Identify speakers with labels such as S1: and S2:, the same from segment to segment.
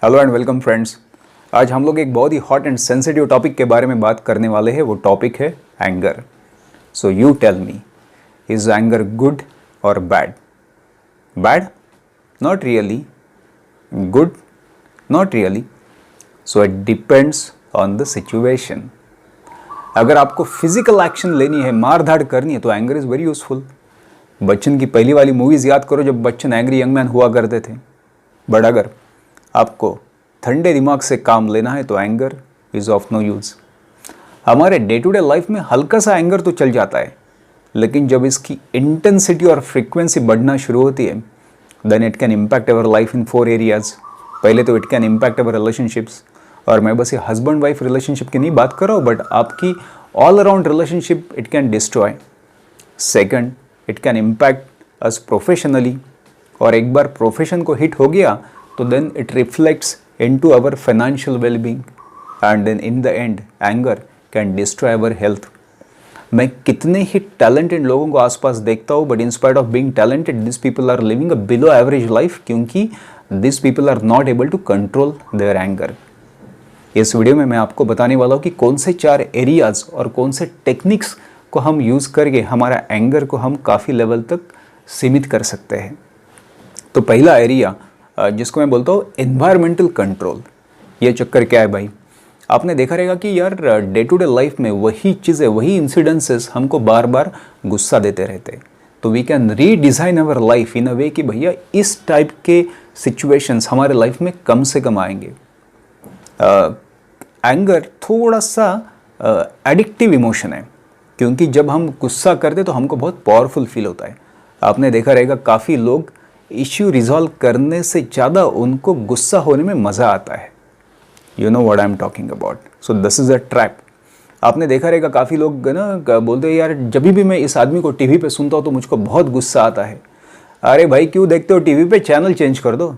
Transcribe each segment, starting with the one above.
S1: Hello and welcome friends. आज हम लोग एक बहुत ही हॉट एंड सेंसिटिव टॉपिक के बारे में बात करने वाले हैं। वो टॉपिक है anger. So you tell me, is anger good और bad? Bad? Not really. Good? Not really. So it depends on the situation. अगर आपको फिजिकल एक्शन लेनी है, मार धाड़ करनी है, तो anger is very useful. Bachchan की पहली वाली मूवीज़ याद करो जब बच्चन एंग्री यंग मैन हुआ करते थे। बट अगर आपको ठंडे दिमाग से काम लेना है तो anger is of no use. हमारे डे टू डे लाइफ में हल्का सा एंगर तो चल जाता है, लेकिन जब इसकी इंटेंसिटी और फ्रीक्वेंसी बढ़ना शुरू होती है then it can impact our life in 4 areas. पहले तो it can impact our relationships, और मैं बस ये हस्बैंड वाइफ रिलेशनशिप की नहीं बात कर रहा हूँ, बट आपकी all around relationship it can destroy. Second, it can impact us professionally, और एक बार प्रोफेशन को हिट हो गया तो then it reflects into our financial well-being, and then in the end anger can destroy our health. मैं कितने ही talented लोगों को आसपास देखता हूँ, but in spite of being talented this people are living a below average life, क्योंकि this people are not able to control their anger. इस video में मैं आपको बताने वाला हूँ कि कौन से 4 एरियाज और कौन से टेक्निक्स को हम यूज़ करके हमारा एंगर को हम काफ़ी लेवल तक सीमित कर सकते हैं। तो पहला एरिया जिसको मैं बोलता हूँ एनवायरमेंटल कंट्रोल। ये चक्कर क्या है भाई? आपने देखा रहेगा कि यार डे टू डे लाइफ में वही चीज़ें, वही इंसिडेंसेस हमको बार बार गुस्सा देते रहते हैं। तो we can redesign our life in a way कि भैया इस टाइप के सिचुएशंस हमारे लाइफ में कम से कम आएंगे। एंगर थोड़ा सा एडिक्टिव इमोशन है, क्योंकि जब हम गुस्सा करते तो हमको बहुत पावरफुल फील होता है। आपने देखा रहेगा काफ़ी लोग इश्यू रिजॉल्व करने से ज़्यादा उनको गुस्सा होने में मज़ा आता है। You know what I am talking about. So this is a trap. आपने देखा रहेगा काफ़ी लोग ना बोलते हैं यार जब भी मैं इस आदमी को टीवी पे सुनता हूँ तो मुझको बहुत गुस्सा आता है। अरे भाई क्यों देखते हो टीवी पे? चैनल चेंज कर दो।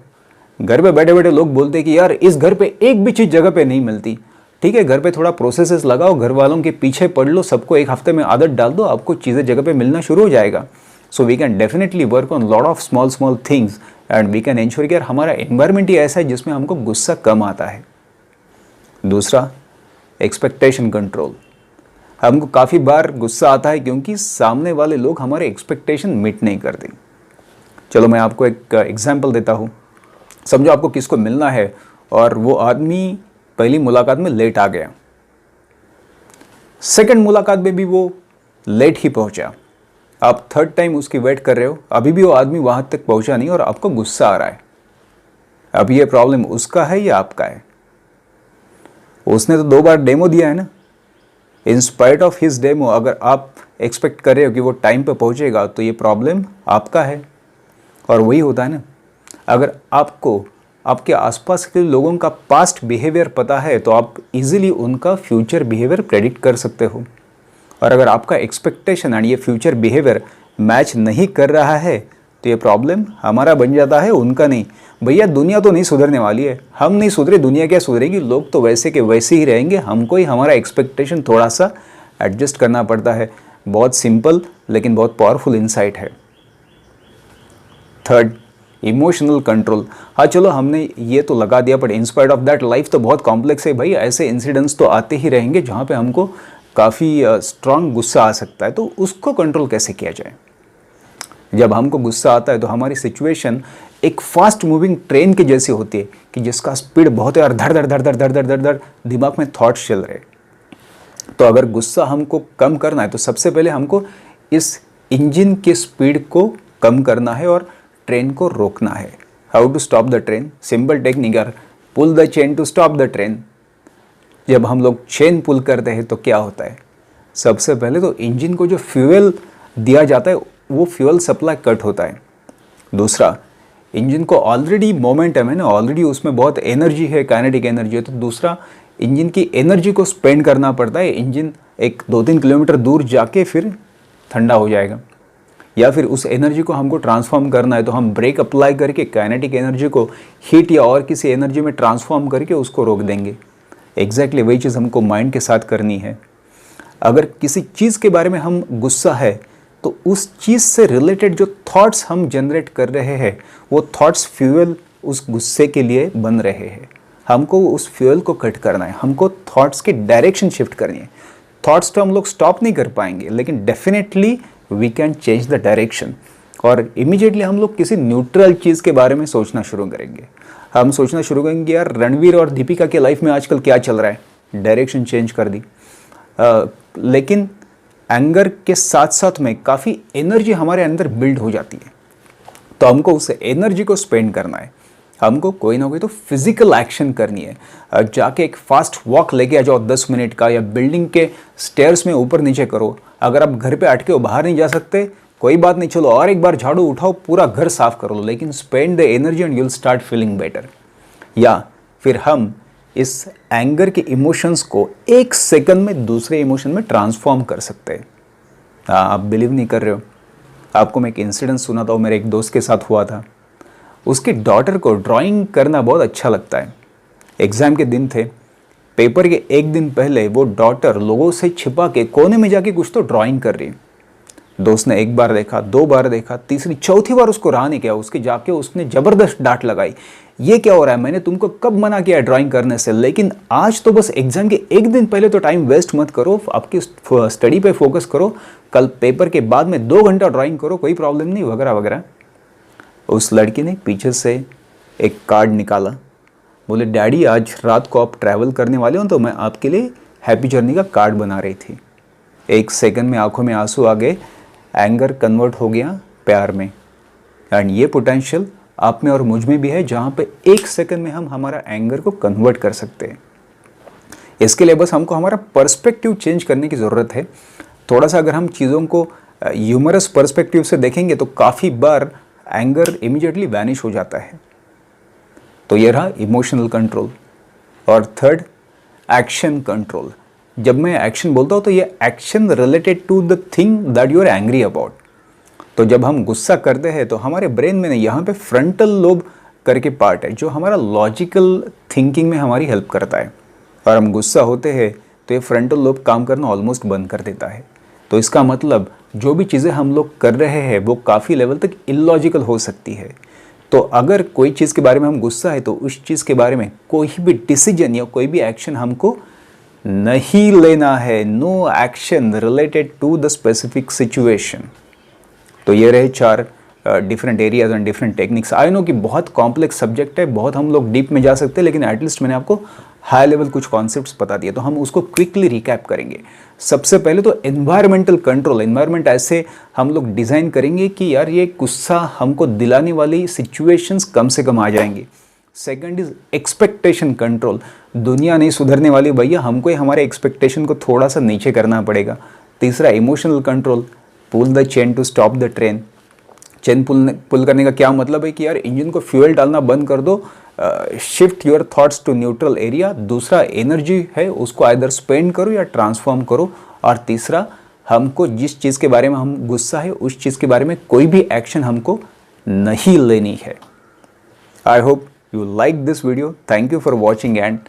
S1: घर पे बैठे बैठे लोग बोलते हैं कि यार इस घर पे एक भी चीज़ जगह पे नहीं मिलती। ठीक है, घर पे थोड़ा प्रोसेसेस लगाओ, घर वालों के पीछे पढ़ लो, सबको एक हफ्ते में आदत डाल दो, आपको चीज़ें जगह पे मिलना शुरू हो जाएगा। So we can definitely work on lot of small things and we can ensure कि यार हमारा environment ही ऐसा है जिसमें हमको गुस्सा कम आता है। दूसरा, एक्सपेक्टेशन कंट्रोल। हमको काफ़ी बार गुस्सा आता है क्योंकि सामने वाले लोग हमारे एक्सपेक्टेशन मीट नहीं करते। चलो मैं आपको एक एग्जाम्पल देता हूँ। समझो आपको किसको मिलना है और वो आदमी पहली मुलाकात में लेट आ गया, सेकंड मुलाकात में भी वो लेट ही पहुँचा, आप थर्ड टाइम उसकी वेट कर रहे हो, अभी भी वो आदमी वहाँ तक पहुँचा नहीं और आपको गुस्सा आ रहा है। अब ये प्रॉब्लम उसका है या आपका है? उसने तो 2 बार डेमो दिया है ना। इन स्पाइट ऑफ हिज डेमो अगर आप एक्सपेक्ट कर रहे हो कि वो टाइम पे पहुँचेगा तो ये प्रॉब्लम आपका है। और वही होता है ना, अगर आपको आपके आसपास के लोगों का पास्ट बिहेवियर पता है तो आप इजीली उनका फ्यूचर बिहेवियर प्रेडिक्ट कर सकते हो। और अगर आपका एक्सपेक्टेशन एंड ये फ्यूचर बिहेवियर मैच नहीं कर रहा है तो ये प्रॉब्लम हमारा बन जाता है, उनका नहीं। भैया दुनिया तो नहीं सुधरने वाली है, हम नहीं सुधरे, दुनिया क्या सुधरेगी? लोग तो वैसे के वैसे ही रहेंगे, हमको ही हमारा एक्सपेक्टेशन थोड़ा सा एडजस्ट करना पड़ता है। बहुत सिंपल लेकिन बहुत पावरफुल इंसाइट है। Third, emotional control. हाँ चलो हमने ये तो लगा दिया, but in spite of that life तो बहुत कॉम्प्लेक्स है भाई। ऐसे इंसिडेंट्स तो आते ही रहेंगे जहाँ पे हमको काफ़ी स्ट्रांग गुस्सा आ सकता है। तो उसको कंट्रोल कैसे किया जाए? जब हमको गुस्सा आता है तो हमारी सिचुएशन एक फास्ट मूविंग ट्रेन के जैसी होती है कि जिसका स्पीड बहुत है और धड़ धड़ धड़ धड़ धड़ धड़ धड़ धड़ दिमाग में थॉट्स चल रहे। तो अगर गुस्सा हमको कम करना है तो सबसे पहले हमको इस इंजन के स्पीड को कम करना है और ट्रेन को रोकना है। How to stop the train? Simple technique यार, pull the chain to stop the train. जब हम लोग चेन पुल करते हैं तो क्या होता है? सबसे पहले तो इंजन को जो फ्यूल दिया जाता है वो फ्यूल सप्लाई कट होता है। दूसरा, इंजन को ऑलरेडी मोमेंटम है ना, ऑलरेडी उसमें बहुत एनर्जी है, काइनेटिक एनर्जी है, तो दूसरा इंजन की एनर्जी को स्पेंड करना पड़ता है। इंजन एक 2-3 किलोमीटर दूर जाके फिर ठंडा हो जाएगा, या फिर उस एनर्जी को हमको ट्रांसफॉर्म करना है तो हम ब्रेक अप्लाई करके काइनेटिक एनर्जी को हीट या और किसी एनर्जी में ट्रांसफॉर्म करके उसको रोक देंगे। एग्जैक्टली वही चीज़ हमको माइंड के साथ करनी है। अगर किसी चीज़ के बारे में हम गुस्सा है तो उस चीज़ से रिलेटेड जो थॉट्स हम जनरेट कर रहे हैं वो थॉट्स फ्यूल उस गुस्से के लिए बन रहे हैं। हमको उस फ्यूल को कट करना है, हमको थॉट्स की डायरेक्शन शिफ्ट करनी है। थॉट्स तो हम लोग स्टॉप नहीं कर पाएंगे, लेकिन definitely we can change the direction. और इमीडिएटली हम लोग किसी न्यूट्रल चीज़ के बारे में सोचना शुरू करेंगे। हम सोचना शुरू करेंगे यार रणवीर और दीपिका के लाइफ में आजकल क्या चल रहा है, डायरेक्शन चेंज कर दी। लेकिन एंगर के साथ साथ में काफ़ी एनर्जी हमारे अंदर बिल्ड हो जाती है, तो हमको उस एनर्जी को स्पेंड करना है। हमको कोई ना कोई तो फिजिकल एक्शन करनी है। जाके एक फास्ट वॉक लेके आ जाओ 10 मिनट का, या बिल्डिंग के स्टेयर्स में ऊपर नीचे करो। अगर आप घर पे अटके हो, बाहर नहीं जा सकते, कोई बात नहीं, चलो और एक बार झाड़ू उठाओ, पूरा घर साफ कर लो, लेकिन spend the energy and you'll start feeling better. या फिर हम इस एंगर के इमोशंस को 1 सेकंड में दूसरे इमोशन में ट्रांसफॉर्म कर सकते हैं। आप बिलीव नहीं कर रहे हो, आपको मैं एक इंसिडेंट सुनाता हूँ, मेरे एक दोस्त के साथ हुआ था। उसकी डॉटर को ड्राइंग करना बहुत अच्छा लगता है। एग्ज़ाम के दिन थे, पेपर के 1 दिन पहले वो डॉटर लोगों से छिपा के कोने में जाके कुछ तो ड्राइंग कर रही। दोस्त ने 1 बार देखा, 2 बार देखा, तीसरी चौथी बार उसको रहा नहीं किया, उसके जाके उसने ज़बरदस्त डांट लगाई। ये क्या हो रहा है, मैंने तुमको कब मना किया ड्राइंग करने से, लेकिन आज तो बस एग्जाम के 1 दिन पहले तो टाइम वेस्ट मत करो, आपकी स्टडी पे फोकस करो, कल पेपर के बाद में 2 घंटा ड्राइंग करो, कोई प्रॉब्लम नहीं, वगैरह वगैरह। उस लड़की ने पीछे से एक कार्ड निकाला, बोले डैडी आज रात को आप ट्रैवल करने वाले हो तो मैं आपके लिए हैप्पी जर्नी का कार्ड बना रही थी। 1 सेकंड में आंखों में आंसू आ गए, एंगर कन्वर्ट हो गया प्यार में। एंड ये पोटेंशियल आप में और मुझ में भी है, जहाँ पे 1 सेकंड में हम हमारा एंगर को कन्वर्ट कर सकते हैं। इसके लिए बस हमको हमारा पर्सपेक्टिव चेंज करने की ज़रूरत है। थोड़ा सा अगर हम चीज़ों को ह्यूमरस पर्सपेक्टिव से देखेंगे तो काफ़ी बार एंगर इमीडिएटली वैनिश हो जाता है। तो ये रहा इमोशनल कंट्रोल। और थर्ड, एक्शन कंट्रोल। जब मैं एक्शन बोलता हूँ तो ये action related to the thing that you are angry about. तो जब हम गुस्सा करते हैं तो हमारे ब्रेन में नहीं, यहाँ पे फ्रंटल लोब करके पार्ट है जो हमारा लॉजिकल थिंकिंग में हमारी हेल्प करता है। और हम गुस्सा होते हैं तो ये फ्रंटल लोब काम करना ऑलमोस्ट बंद कर देता है। तो इसका मतलब जो भी चीज़ें हम लोग कर रहे हैं वो काफ़ी लेवल तक इलॉजिकल हो सकती है। तो अगर कोई चीज़ के बारे में हम गुस्सा है तो उस चीज़ के बारे में कोई भी डिसीजन या कोई भी एक्शन हमको नहीं लेना है। No action related to the specific situation. तो ये रहे 4 different areas and different techniques. I know कि बहुत कॉम्प्लेक्स सब्जेक्ट है, बहुत हम लोग डीप में जा सकते हैं, लेकिन एटलीस्ट मैंने आपको हाई लेवल कुछ कॉन्सेप्ट्स बता दिए, तो हम उसको क्विकली रिकैप करेंगे। सबसे पहले तो एनवायरमेंटल कंट्रोल। एनवायरमेंट ऐसे हम लोग डिज़ाइन करेंगे कि यार ये गुस्सा हमको दिलाने वाली सिचुएशंस कम से कम आ जाएंगी। Second is expectation control. दुनिया नहीं सुधरने वाली भैया, हमको ही हमारे एक्सपेक्टेशन को थोड़ा सा नीचे करना पड़ेगा। तीसरा emotional control. Pull the chain to stop the train. Chain pull करने का क्या मतलब है कि यार इंजन को फ्यूल डालना बंद कर दो, shift your thoughts to neutral area. दूसरा एनर्जी है उसको आइदर स्पेंड करो या ट्रांसफॉर्म करो। और तीसरा, हमको जिस चीज़ के बारे में हम गुस्सा है उस चीज़ के बारे में कोई भी एक्शन हमको नहीं लेनी है। I hope you like this video. Thank you for watching and